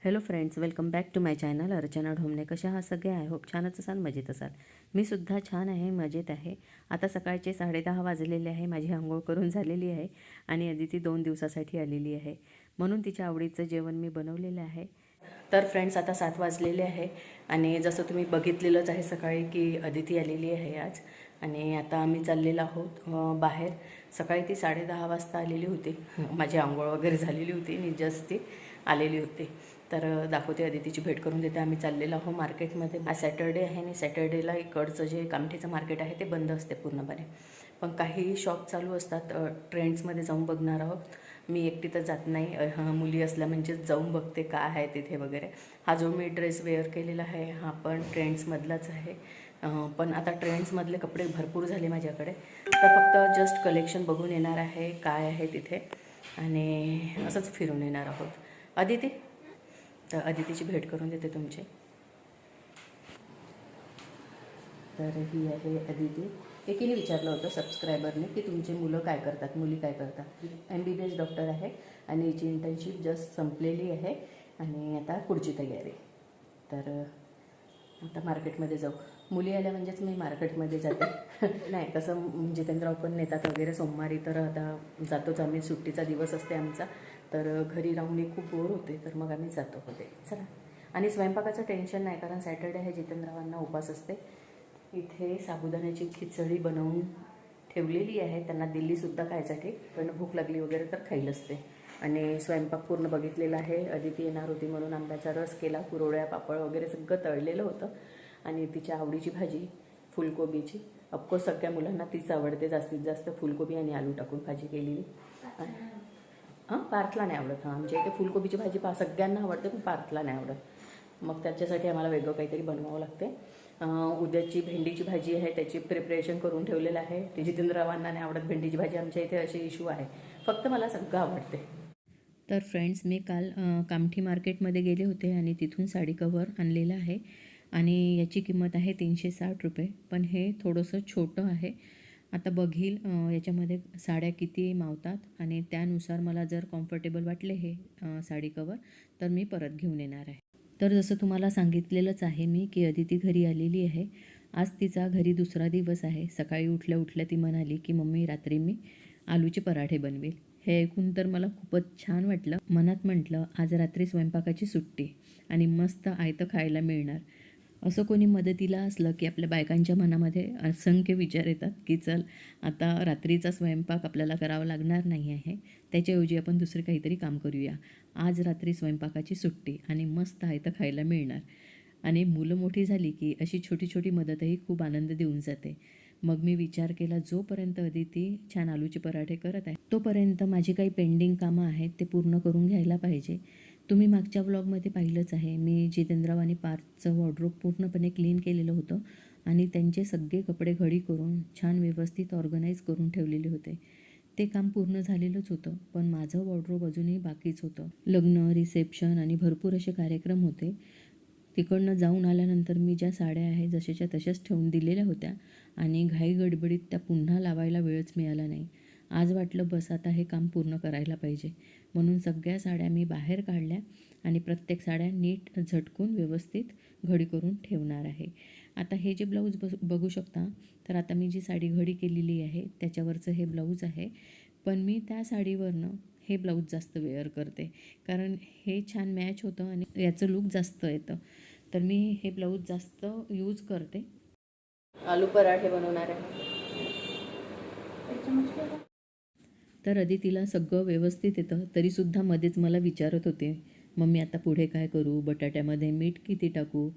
Hello friends, welcome back to my channel Archana Dhomane. कशा आहात सगळे? आय होप छानच असाल, मजेत असाल. मी सुद्धा छान आहे, मजेत आहे. आता सकाळचे 10:30 वाजलेले आहे. माझी अंघोळ करून झालेली आहे आणि अदिती 2 दिवसासाठी आलेली आहे, म्हणून तिच्या आवडीचं जेवण मी बनवलेलं आहे. तर फ्रेंड्स, आता 7 वाजलेले आहे आणि जसं तुम्ही बघितलेलंच आहे सकाळी की अदिती आलेली आहे आज. आणि आता आम्ही चाललेलो आहोत बाहेर. सकाळी ती 10:30 वाजता आलेली होती. माझी अंघोळ वगैरे झालेली होती आणि जस्ट ती आलेली होती. तर दाखवते, अदितीची भेट करून देते. आम्ही चाललेलो आहोत मार्केटमध्ये. आज सॅटर्डे आहे आणि सॅटर्डेला इकडचं जे कामठीचं मार्केट आहे ते बंद असते पूर्णपणे, पण काही शॉप चालू असतात. ट्रेंड्समध्ये जाऊन बघणार आहोत. मी एकटी तर जात नाही, मुली असल्या म्हणजे जाऊन बघते काय आहे तिथे वगैरे. हा जो मी ड्रेस वेअर केलेला आहे हा पण ट्रेंड्समधलाच आहे. पण आता ट्रेंड्समधले कपडे भरपूर झाले माझ्याकडे, तर फक्त जस्ट कलेक्शन बघून येणार आहे काय आहे तिथे आणि असंच फिरून येणार आहोत. अदिती, तर अदितीची भेट करून देते तुमची. तर ही आहे अदिती. एकीने विचारलं होतं सबस्क्रायबरने की तुमची मुलं काय करतात, मुली काय करतात. MBBS डॉक्टर आहे आणि हिची इंटर्नशिप जस्ट संपलेली आहे आणि आता पुढची तयारी. तर आता मार्केटमध्ये जाऊ. मुली आल्या म्हणजेच मी मार्केटमध्ये जाते. नाही, कसं जितेंद्रराव पण नेतात वगैरे सोमवारी, तर आता जातोच आम्ही. सुट्टीचा दिवस असते आमचा, तर घरी राहून खूप बोर होते, तर मग आम्ही जातो होते. चला. आणि स्वयंपाकाचं टेन्शन नाही, कारण सॅटर्डे आहे, जितेंद्ररावांना उपास असते. इथे साबुदाण्याची खिचडी बनवून ठेवलेली आहे, त्यांना दिल्लीसुद्धा खायसाठी, पण भूक लागली वगैरे तर खाईल असते. आणि स्वयंपाक पूर्ण बघितलेला आहे. अदिती येणार होती म्हणून आंब्याचा रस केला, कुरवड्या, पापड वगैरे सगळं तळलेलं होतं. आणि तिच्या आवडीची भाजी फुलकोबीची. ऑफकोर्स सगळ्या मुलांना तीच आवडते, जास्तीत जास्त फुलकोबी आणि आलू टाकून भाजी केलेली. हां, पार्थला नाही आवडत. आमच्या इथे फुलकोबीची भाजी सगळ्यांना आवडते, पण पार्थला नाही आवडत. मग त्याच्यासाठी आम्हाला वेगळं काहीतरी बनवावं लागते. उद्याची भेंडीची भाजी आहे, त्याची प्रिपरेशन करून ठेवलेलं आहे. ती जितेंद्ररावांना नाही आवडत भेंडीची भाजी. आमच्या इथे असे इश्यू आहे. फक्त मला सगळं आवडते. तर फ्रेंड्स, मी काल कामठी मार्केटमध्ये गेले होते आणि तिथून साडी कव्हर आणलेलं आहे आणि याची किंमत आहे 360 रुपये. पण हे थोडंसं छोटं आहे. आता बघील याच्यामध्ये साड्या किती मावतात आणि त्यानुसार मला जर कम्फर्टेबल वाटले हे साडी कवर, तर मी परत घेऊन येणार आहे. तर जसं तुम्हाला सांगितलेलंच आहे मी की अदिती घरी आलेली आहे. आज तिचा घरी दुसरा दिवस आहे. सकाळी उठल्या उठल्या ती म्हणाली की मम्मी, रात्री मी आलूचे पराठे बनवेल. हे ऐकून तर मला खूपच छान वाटलं. मनात म्हटलं, आज रात्री स्वयंपाकाची सुट्टी आणि मस्त आयतं खायला मिळणार. असं कोणी मदतीला असलं की आपल्या बायकांच्या मनामध्ये असंख्य विचार येतात की चल, आता रात्रीचा स्वयंपाक आपल्याला करावा लागणार नाही आहे, त्याच्याऐवजी आपण दुसरे काहीतरी काम करूया. आज रात्री स्वयंपाकाची सुट्टी आणि मस्त आयतं खायला मिळणार. आणि मुलं मोठी झाली की अशी छोटी छोटी मदतही खूप आनंद देऊन जाते. मग मी विचार केला, जोपर्यंत अदिती छान आलूचे पराठे करत आहे तोपर्यंत माझी काही पेंडिंग कामं आहेत ते पूर्ण करून घ्यायला पाहिजे. तुम्ही मागच्या व्लॉगमध्ये पाहिलंच आहे, मी जितेंद्रराव आणि पार्थचं वॉर्डरोब पूर्णपणे क्लीन केलेलं होतं आणि त्यांचे सगळे कपडे घडी करून छान व्यवस्थित ऑर्गनाईज करून ठेवलेले होते. ते काम पूर्ण झालेलंच होतं, पण माझं वॉर्डरोब अजूनही बाकीच होतं. लग्न, रिसेप्शन आणि भरपूर असे कार्यक्रम होते. तिकडनं जाऊन आल्यानंतर मी ज्या साड्या आहे जशाच्या तशाच ठेवून दिलेल्या होत्या आणि घाई गडबडीत त्या पुन्हा लावायला वेळच मिळाला नाही. आज वाटलं बस आता हे काम पूर्ण करायला पाहिजे, म्हणून सगळ्या साड्या मी बाहेर काढल्या आणि प्रत्येक साड्या नीट झटकून व्यवस्थित घडी करून ठेवणार आहे. आता हे जे ब्लाऊज बघू शकता, तर आता मी जी साडी घडी केलेली आहे त्याच्यावरचं हे ब्लाऊज आहे. पण मी त्या साडीवरनं हे ब्लाऊज जास्त वेअर करते, कारण हे छान मॅच होतं आणि याचं लूक जास्त येतं. तर मी हे ब्लाऊज जास्त यूज करते. आलू पराठे बनवणार आहे. तर अदितीला सगळं व्यवस्थित येतं, तरीसुद्धा मध्येच मला विचारत होते, मम्मी आता पुढे काय करू, बटाट्यामध्ये मीठ किती टाकू,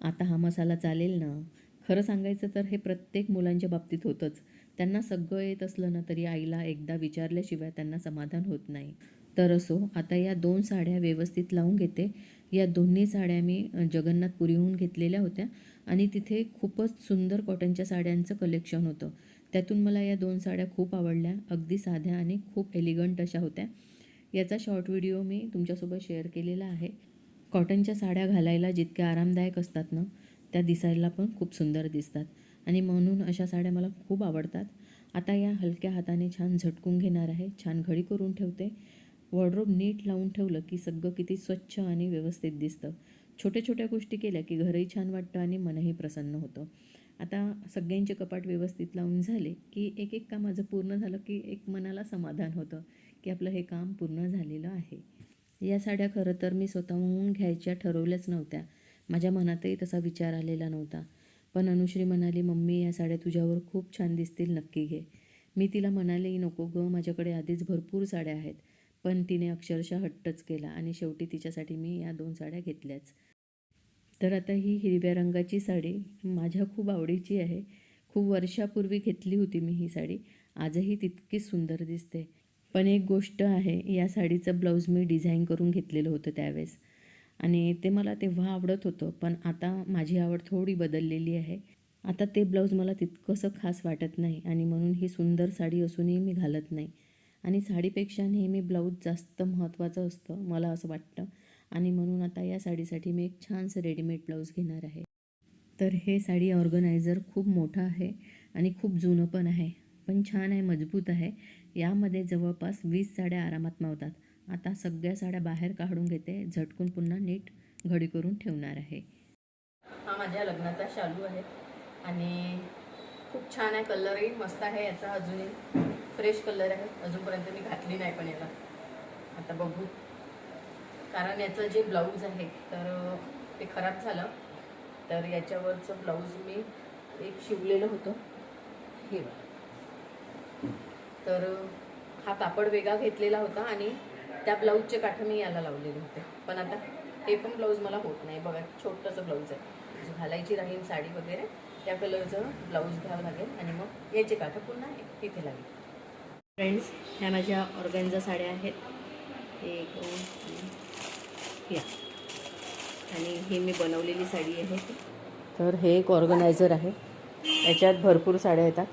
आता हा मसाला चालेल ना. खरं सांगायचं तर हे प्रत्येक मुलांच्या बाबतीत होतंच. त्यांना सगळं येत असलं ना तरी आईला एकदा विचारल्याशिवाय त्यांना समाधान होत नाही. तर असो, आता या 2 साड्या व्यवस्थित लावून घेते. या दोन्ही साड्या मी जगन्नाथपुरीहून घेतलेल्या होत्या आणि तिथे खूपच सुंदर कॉटनच्या साड्यांचं कलेक्शन होतं. त्यातून मला या 2 साड्या खूप आवडल्या. अगदी साध्या आणि खूप एलिगंट अशा होत्या. याचा शॉर्ट व्हिडिओ मी तुमच्यासोबत शेअर केलेला आहे. कॉटनच्या साड्या घालायला जितक्या आरामदायक असतात ना, त्या दिसायला पण खूप सुंदर दिसतात आणि म्हणून अशा साड्या मला खूप आवडतात. आता या हलक्या हाताने छान झटकून घेणार आहे, छान घडी करून ठेवते वॉर्डरोब नीट लावून ठेवलं की सगळं किती स्वच्छ आणि व्यवस्थित दिसतं. छोट्या छोट्या गोष्टी केल्या की घरही छान वाटतं आणि मनही प्रसन्न होतं. आता सगळ्यांचे कपाट व्यवस्थित लावून झाले की एक एक काम माझं पूर्ण झालं की एक मनाला समाधान होतं की आपलं हे काम पूर्ण झालेलं आहे. या साड्या खरं तर मी स्वतःहून घ्यायच्या ठरवल्याच नव्हत्या. माझ्या मनातही तसा विचार आलेला नव्हता. पण अनुश्री म्हणाली, मम्मी या साड्या तुझ्यावर खूप छान दिसतील, नक्की घे. मी तिला म्हणाले, नको गं, माझ्याकडे आधीच भरपूर साड्या आहेत. पण तिने अक्षरशः हट्टच केला आणि शेवटी तिच्यासाठी मी या 2 साड्या घेतल्याच. तर आता ही हिरव्या रंगाची साडी माझ्या खूप आवडीची आहे. खूप वर्षापूर्वी घेतली होती मी ही साडी. आजही तितकीच सुंदर दिसते. पण एक गोष्ट आहे, या साडीचं ब्लाऊज मी डिझाईन करून घेतलेलं होतं त्यावेळेस आणि ते मला तेव्हा आवडत होतं. पण आता माझी आवड थोडी बदललेली आहे. आता ते ब्लाऊज मला तितकंसं खास वाटत नाही आणि म्हणून ही सुंदर साडी असूनही मी घालत नाही. आणि साडीपेक्षा नेहमी ब्लाऊज जास्त महत्त्वाचं असतं, मला असं वाटतं. आणि म्हणून आता या साडीसाठी मी एक छानसं रेडीमेड ब्लाऊज घेणार आहे. तर हे साडी ऑर्गनायझर खूप मोठं आहे आणि खूप जुनं पण आहे. पण छान आहे, मजबूत आहे. यामध्ये जवळपास 20 साड्या आरामात मावतात. आता सगळ्या साड्या बाहेर काढून घेते, झटकून पुन्हा नीट घडी करून ठेवणार आहे. हा माझ्या लग्नाचा शालू आहे आणि खूप छान आहे. कलरही मस्त आहे याचा, अजूनही फ्रेश कलर आहे. अजूनपर्यंत मी घातली नाही पण याला, आता बघू. कारण याचं जे ब्लाऊज आहे तर ते खराब झालं, तर याच्यावरचं ब्लाऊज मी एक शिवलेलं होतं हे बघा. तर हा कापड वेगळा घेतलेला होता आणि त्या ब्लाऊजचे काठं मी याला लावलेले होते. पण आता हे पण ब्लाऊज मला होत नाही बघा. छोटंसं ब्लाऊज आहे, जो घालायची राहील साडी वगैरे त्या कलरचं ब्लाऊज घ्यावं लागेल आणि मग याचे काठं पुन्हा इथे लागेल. फ्रेंड्स, ह्या माझ्या ऑर्गॅन्झा साड्या आहेत. 1 2 3 या, आणि ही मी बनवलेली साडी आहे. तर हे एक ऑर्गनायझर आहे, याच्यात भरपूर साड्या येतात.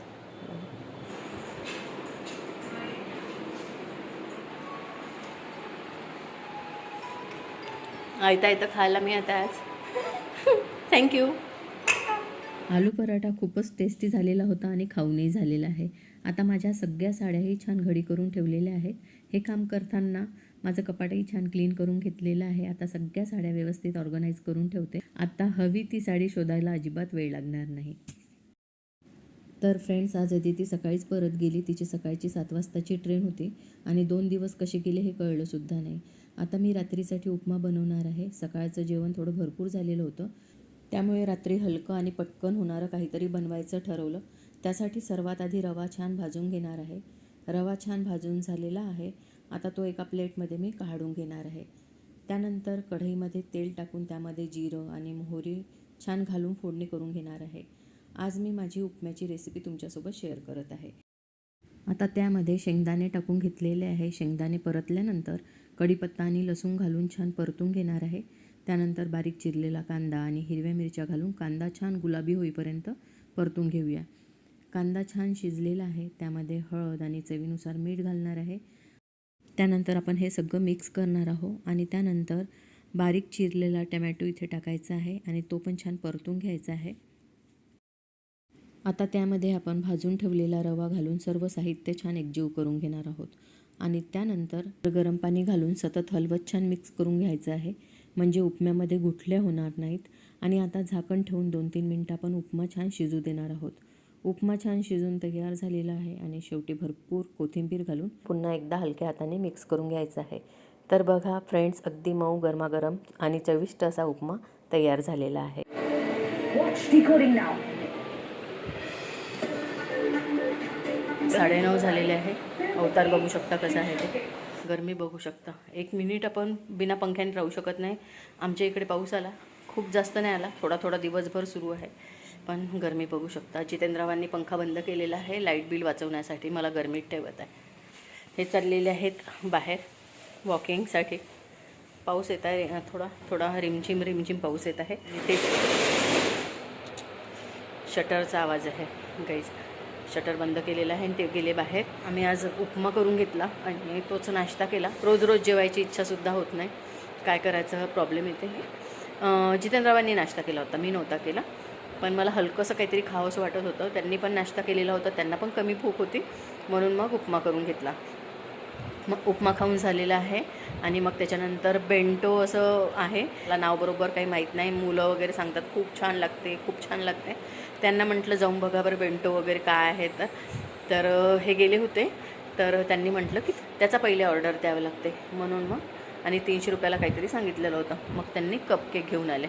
आयता येतं खायला मी आता आज. थँक्यू. आलू पराठा खूपच टेस्टी झालेला होता आणि खाऊनही झालेला आहे. आता माझ्या सगळ्या साड्याही छान घडी करून ठेवलेल्या आहेत. हे काम करताना माझं कपाटही छान क्लीन करून घेतलेलं आहे. आता सगळ्या साड्या व्यवस्थित ऑर्गनाईज करून ठेवते. आता हवी ती साडी शोधायला अजिबात वेळ लागणार नाही. तर फ्रेंड्स, आज अदिती सकाळीच परत गेली. तिची सकाळची 7 वाजताची ट्रेन होती आणि 2 दिवस कसे गेले हे कळलंसुद्धा नाही. आता मी रात्रीसाठी उपमा बनवणार आहे. सकाळचं जेवण थोडं भरपूर झालेलं होतं, त्यामुळे रात्री हलकं आणि पटकन होणारं काहीतरी बनवायचं ठरवलं. त्यासाठी सर्वात आधी रवा छान भाजून घेणार आहे. रवा छान भाजून झालेला आहे. आता तो एका प्लेटमध्ये मी काढून घेणार आहे. त्यानंतर कढईमध्ये तेल टाकून त्यामध्ये जिरं आणि मोहरी छान घालून फोडणी करून घेणार आहे. आज मी माझी उपम्याची रेसिपी तुमच्यासोबत शेअर करत आहे. आता त्यामध्ये शेंगदाणे टाकून घेतलेले आहे. शेंगदाणे परतल्यानंतर कढीपत्ता आणि लसूण घालून छान परतून घेणार आहे. त्यानंतर बारीक चिरलेला कांदा आणि हिरव्या मिरच्या घालून कांदा छान गुलाबी होईपर्यंत परतून घेऊया. कांदा छान शिजलेला आहे. त्यामध्ये हळद आणि चवीनुसार मीठ घालणार आहे. त्यानंतर आपण हे सगळं मिक्स करणार आहोत आणि त्यानंतर बारीक चिरलेला टमॅटो इथे टाकायचा आहे आणि तो पण छान परतून घ्यायचा आहे. आता त्यामध्ये आपण भाजून ठेवलेला रवा घालून सर्व साहित्य छान एकजीव करून घेणार आहोत आणि त्यानंतर गरम पाणी घालून सतत हलवत छान मिक्स करून घ्यायचं आहे, म्हणजे उपम्यामध्ये गुठल्या होणार नाहीत. आणि आता झाकण ठेवून 2-3 मिनटं आपण उपमा छान शिजू देणार आहोत. उपमा छान शिजून तयार झालेला आहे आणि शेवटी भरपूर कोथिंबीर घालून पुन्हा एकदा हलक्या हाताने मिक्स करून घ्यायचं आहे. तर बघा फ्रेंड्स, अगदी मऊ गरमागरम आणि चविष्ट असा उपमा तयार झालेला आहे. 9:30 झालेले आहे. अवतार बघू शकता कसा आहे ते. गरमी बघू शकता. 1 मिनिट आपण बिना पंख्याने राहू शकत नाही. आमच्या इकडे पाऊस आला, खूप जास्त नाही आला, थोडा थोडा दिवसभर सुरू आहे, पण गरमी बघू शकता. जितेंद्रवांनी पंखा बंद केलेला आहे लाईट बिल वाचवण्यासाठी, मला गरमीत ठेवत आहे. हे चाललेले आहेत बाहेर वॉकिंगसाठी. पाऊस येत आहे, थोडा थोडा रिमझिम रिमझिम पाऊस येत आहे. तेच शटरचा आवाज आहे गाईज. शटर बंद केलेला आहे आणि ते गेले बाहेर. आम्ही आज उपमा करून घेतला आणि तोच नाश्ता केला. रोज रोज जेवायची इच्छासुद्धा होत नाही, काय करायचं हा प्रॉब्लेम येते. जितेंद्रवांनी नाश्ता केला होता, मी नव्हता केला, पण मला हलकंसं काहीतरी खावंसं वाटत होतं. त्यांनी पण नाश्ता केलेला होता, त्यांना पण कमी भूक होती, म्हणून मग उपमा करून घेतला. उपमा खाऊन झालेला आहे आणि मग त्याच्यानंतर बेंटो असं आहे, मला नाव बरोबर काही माहीत नाही. मुलं वगैरे सांगतात खूप छान लागते, खूप छान लागते. त्यांना म्हटलं जाऊन बघा बरं बेंटो वगैरे काय आहे. तर हे गेले होते, तर त्यांनी म्हटलं की त्याचा पहिले ऑर्डर द्यावं लागते म्हणून मग, आणि 300 रुपयाला काहीतरी सांगितलेलं होतं. मग त्यांनी कपकेक घेऊन आले.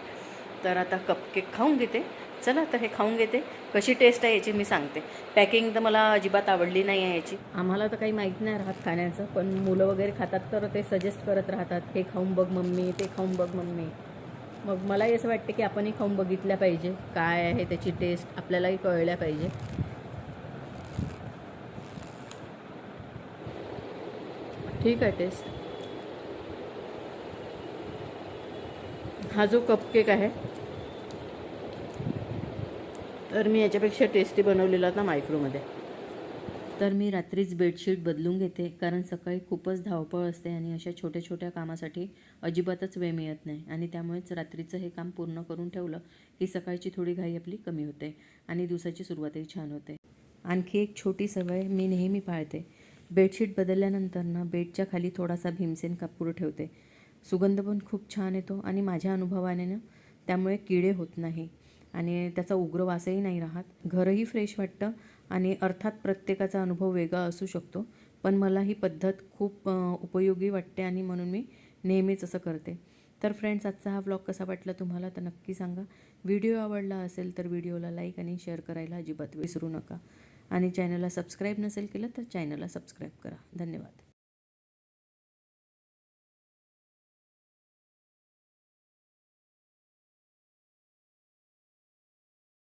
तर आता कपकेक खाऊन घेते. चला तर हे खाऊन घेते, कशी टेस्ट आहे याची मी सांगते. पॅकिंग तर मला अजिबात आवडली नाही आहे याची. आम्हाला तर काही माहीत नाही राहत खाण्याचं, पण मुलं वगैरे खातात तर ते सजेस्ट करत राहतात, हे खाऊन बघ मम्मी, ते खाऊन बघ मम्मी. मग मलाही असं वाटतं की आपणही खाऊन बघितल्या पाहिजे, काय आहे त्याची टेस्ट आपल्यालाही कळल्या पाहिजे. ठीक आहे टेस्ट. हा जो कपकेक आहे तर मी याच्यापेक्षा टेस्टी बनवलेला होता मायक्रोमध्ये. तर मी रात्रीच बेडशीट बदलून घेते, कारण सकाळी खूपच धावपळ असते आणि अशा छोट्या छोट्या कामासाठी अजिबातच वेळ मिळत नाही. आणि त्यामुळेच रात्रीचं हे काम पूर्ण करून ठेवलं की सकाळची थोडी घाई आपली कमी होते आणि दिवसाची सुरुवातही छान होते. आणखी एक छोटी सवय मी नेहमी पाळते, बेडशीट बदलल्यानंतर ना बेडच्या खाली थोडासा भीमसेन कापूर ठेवते. सुगंध पण खूप छान येतो आणि माझ्या अनुभवाने ना त्यामुळे किडे होत नाही आणि त्याचा उग्र वासही नाही राहत. घरही फ्रेश वाटतं आणि अर्थात प्रत्येकाचा अनुभव वेगळा असू शकतो, पण मला ही पद्धत खूप उपयोगी वाटते आणि म्हणून मी नेहमीच असं करते. तर फ्रेंड्स, आजचा हा व्लॉग कसा वाटला तुम्हाला तर नक्की सांगा. व्हिडिओ आवडला असेल तर व्हिडिओला लाईक आणि शेअर करायला अजिबात विसरू नका. आणि चॅनलला सबस्क्राईब नसेल केलं तर चॅनलला सबस्क्राईब करा. धन्यवाद.